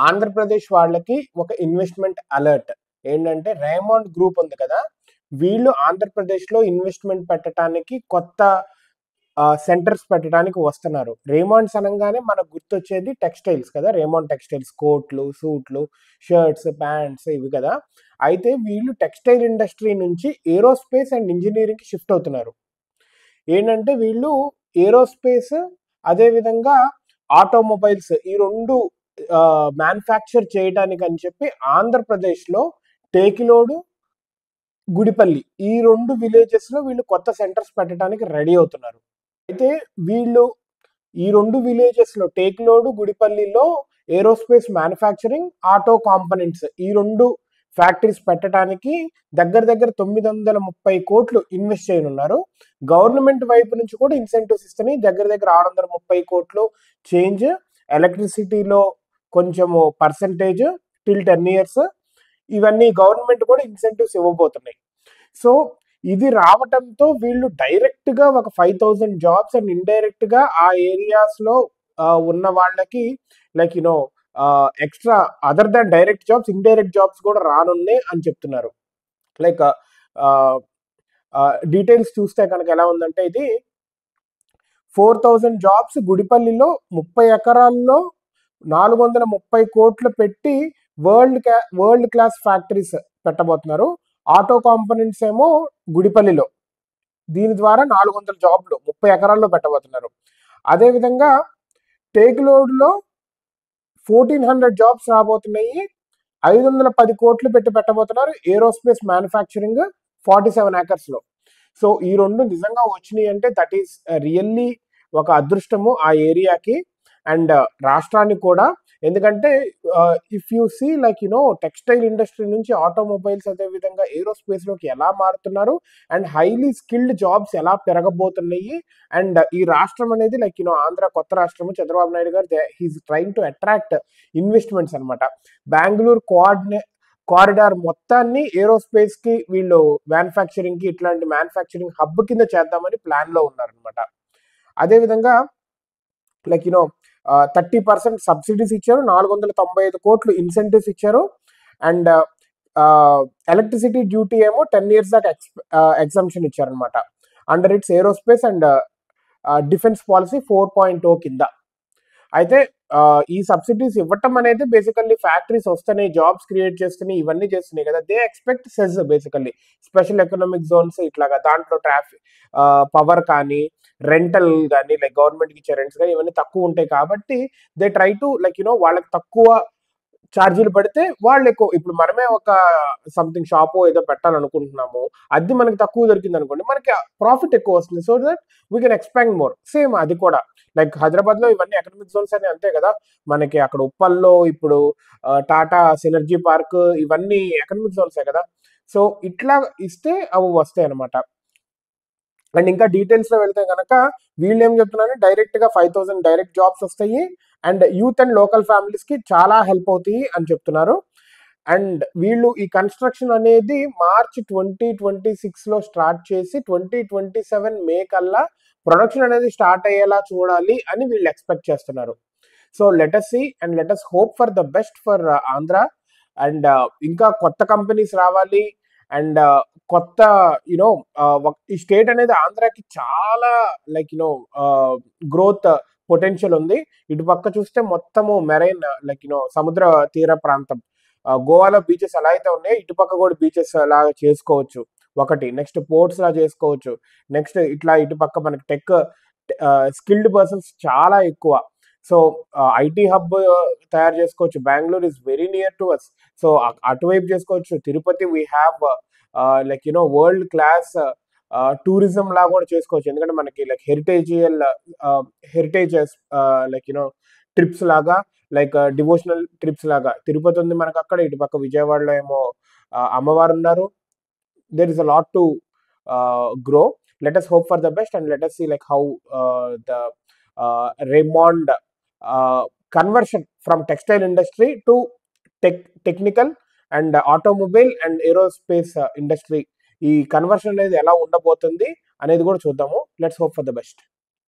ఆంధ్రప్రదేశ్ వాళ్ళకి ఒక investment alert ఏంటంటే రేమండ్ గ్రూప్ ఉంది కదా, వీళ్ళు ఆంధ్రప్రదేశ్లో ఇన్వెస్ట్మెంట్ పెట్టడానికి కొత్త సెంటర్స్ పెట్టడానికి వస్తున్నారు. రేమండ్స్ అనగానే మనకు గుర్తొచ్చేది టెక్స్టైల్స్ కదా, రేమండ్ టెక్స్టైల్స్, కోట్లు, సూట్లు, షర్ట్స్, ప్యాంట్స్ ఇవి కదా. అయితే వీళ్ళు టెక్స్టైల్ ఇండస్ట్రీ నుంచి ఏరోస్పేస్ అండ్ ఇంజనీరింగ్కి షిఫ్ట్ అవుతున్నారు. ఏంటంటే వీళ్ళు ఏరోస్పేస్ అదేవిధంగా ఆటోమొబైల్స్ ఈ రెండు మ్యానుఫ్యాక్చర్ చేయడానికి అని చెప్పి ఆంధ్రప్రదేశ్లో టేకిలోడు, గుడిపల్లి ఈ రెండు విలేజెస్లో వీళ్ళు కొత్త సెంటర్స్ పెట్టడానికి రెడీ అవుతున్నారు. అయితే వీళ్ళు ఈ రెండు విలేజెస్లో టేకిలోడు, గుడిపల్లిలో ఏరోస్పేస్ మ్యానుఫ్యాక్చరింగ్, ఆటో కాంపనెంట్స్ ఈ రెండు ఫ్యాక్టరీస్ పెట్టడానికి దగ్గర దగ్గర 930 కోట్లు ఇన్వెస్ట్ చేయనున్నారు. గవర్నమెంట్ వైపు నుంచి కూడా ఇన్సెంటివ్స్ ఇస్తున్నాయి. దగ్గర దగ్గర 630 కోట్లు చేంజ్, ఎలక్ట్రిసిటీలో కొంచెము పర్సంటేజ్ టిల్ 10 years, ఇవన్నీ గవర్నమెంట్ కూడా ఇన్సెంటివ్స్ ఇవ్వబోతున్నాయి. సో ఇది రావటంతో వీళ్ళు డైరెక్ట్గా ఒక 5,000 జాబ్స్ అండ్ ఇండైరెక్ట్గా ఆ ఏరియాస్లో ఉన్న వాళ్ళకి like extra other than direct jobs, indirect jobs కూడా రానున్నాయి అని చెప్తున్నారు. లైక్ డీటెయిల్స్ చూస్తే కనుక ఎలా ఉందంటే ఇది 4,000 జాబ్స్ గుడిపల్లిలో 30 ఎకరాల్లో 430 కోట్లు పెట్టి వరల్డ్ క్లాస్ ఫ్యాక్టరీస్ పెట్టబోతున్నారు. ఆటో కాంపోనెంట్స్ ఏమో గుడిపల్లిలో, దీని ద్వారా 400 జాబ్లు 30 ఎకరాల్లో పెట్టబోతున్నారు. అదేవిధంగా టేక్లోడ్లో 1,400 జాబ్స్ రాబోతున్నాయి. 510 కోట్లు పెట్టి పెట్టబోతున్నారు. Aerospace manufacturing 47 acres. సో ఈ రెండు నిజంగా వచ్చినాయి అంటే దట్ ఈస్ రియల్లీ ఒక అదృష్టము ఆ ఏరియాకి అండ్ రాష్ట్రానికి కూడా. ఎందుకంటే if you see like textile industry నుంచి ఆటోమొబైల్స్ అదేవిధంగా ఏరోస్పేస్లోకి ఎలా మారుతున్నారు అండ్ హైలీ స్కిల్డ్ జాబ్స్ ఎలా పెరగబోతున్నాయి. అండ్ ఈ రాష్ట్రం అనేది లైక్ ఆంధ్ర కొత్త రాష్ట్రము, చంద్రబాబు నాయుడు గారు he's trying to attract investments అనమాట. బెంగళూరు కారిడార్ మొత్తాన్ని ఏరోస్పేస్కి వీళ్ళు మ్యానుఫ్యాక్చరింగ్కి ఇట్లాంటి మ్యానుఫ్యాక్చరింగ్ హబ్ కింద చేద్దామని ప్లాన్లో ఉన్నారనమాట. అదేవిధంగా లైక్ 30% సబ్సిడీస్ ఇచ్చారు, 495 కోట్లు ఇన్సెంటివ్స్ ఇచ్చారు. అండ్ ఎలక్ట్రిసిటీ డ్యూటీ ఏమో 10 years దాకా ఎగ్జంప్షన్ ఇచ్చారనమాట under its aerospace and defence policy 4.0 కింద. అయితే ఈ సబ్సిడీస్ ఇవ్వటం అనేది బేసికల్లీ ఫ్యాక్టరీస్ వస్తున్నాయి, జాబ్స్ క్రియేట్ చేస్తున్నాయి, ఇవన్నీ చేస్తున్నాయి కదా. They expect cess basically special economic zones ఇట్లాగా దాంట్లో ట్రాఫిక్, పవర్ కానీ రెంటల్ కానీ లైక్ గవర్నమెంట్కి ఇచ్చే రెంట్స్ కానీ ఇవన్నీ తక్కువ ఉంటాయి కాబట్టి దే ట్రై టు లైక్ వాళ్ళకి తక్కువ ఛార్జీలు పడితే వాళ్ళు ఎక్కువ. ఇప్పుడు మనమే ఒక సంథింగ్ షాపు ఏదో పెట్టాలనుకుంటున్నాము, అది మనకి తక్కువ దొరికింది అనుకోండి, మనకి ప్రాఫిట్ ఎక్కువ వస్తుంది. So that we can expand more. Same అది కూడా లైక్ హైదరాబాద్లో ఇవన్నీ ఎకనామిక్ జోన్స్ అని అంతే కదా. మనకి అక్కడ ఉప్పల్లో ఇప్పుడు టాటా సినర్జీ పార్క్ ఇవన్నీ ఎకనామిక్ జోన్సే కదా. సో ఇట్లా ఇస్తే అవి వస్తాయి అనమాట. అండ్ ఇంకా డీటెయిల్స్లో వెళ్తే కనుక వీళ్ళు ఏం చెప్తున్నారు, డైరెక్ట్గా 5,000 డైరెక్ట్ జాబ్స్ వస్తాయి అండ్ యూత్ అండ్ లోకల్ ఫ్యామిలీస్కి చాలా హెల్ప్ అవుతాయి అని చెప్తున్నారు. అండ్ వీళ్ళు ఈ కన్స్ట్రక్షన్ అనేది మార్చ్ 2026లో స్టార్ట్ చేసి 2027 మే కల్లా ప్రొడక్షన్ అనేది స్టార్ట్ అయ్యేలా చూడాలి అని వీళ్ళు ఎక్స్పెక్ట్ చేస్తున్నారు. So let's see and let's hope for the best for Andhra. And ఇంకా కొత్త కంపెనీస్ రావాలి అండ్ కొత్త ఈ స్టేట్ అనేది ఆంధ్రాకి చాలా లైక్ గ్రోత్ పొటెన్షియల్ ఉంది. ఇటు పక్క చూస్తే మొత్తము మెరైన్ లైక్ సముద్ర తీర ప్రాంతం, గోవాలో బీచెస్ ఎలా అయితే ఉన్నాయో ఇటుపక్క కూడా బీచెస్ అలా చేసుకోవచ్చు ఒకటి. నెక్స్ట్ పోర్ట్స్ లా చేసుకోవచ్చు. నెక్స్ట్ ఇట్లా ఇటుపక్క మనకి టెక్ స్కిల్డ్ పర్సన్స్ చాలా ఎక్కువ. సో ఐటీ హబ్ తయారు చేసుకోవచ్చు. Bengaluru is very near to us, so అటువైపు చేసుకోవచ్చు. Tirupati we have like world class tourism లా కూడా చేసుకోవచ్చు. ఎందుకంటే మనకి లైక్ హెరిటేజెస్ లైక్ ట్రిప్స్ లాగా, లైక్ డివోషనల్ ట్రిప్స్ లాగా తిరుపతి ఉంది మనకు అక్కడ. ఇటు పక్క విజయవాడలో ఏమో అమ్మవారు ఉన్నారు. there is a lot to grow. Let us hope for the best and let us see like how the Raymond conversion from textile industry to technical and automobile and aerospace industry ఈ conversion అనేది ఎలా ఉండబోతుంది అనేది కూడా చూద్దాము. Let's hope for the best.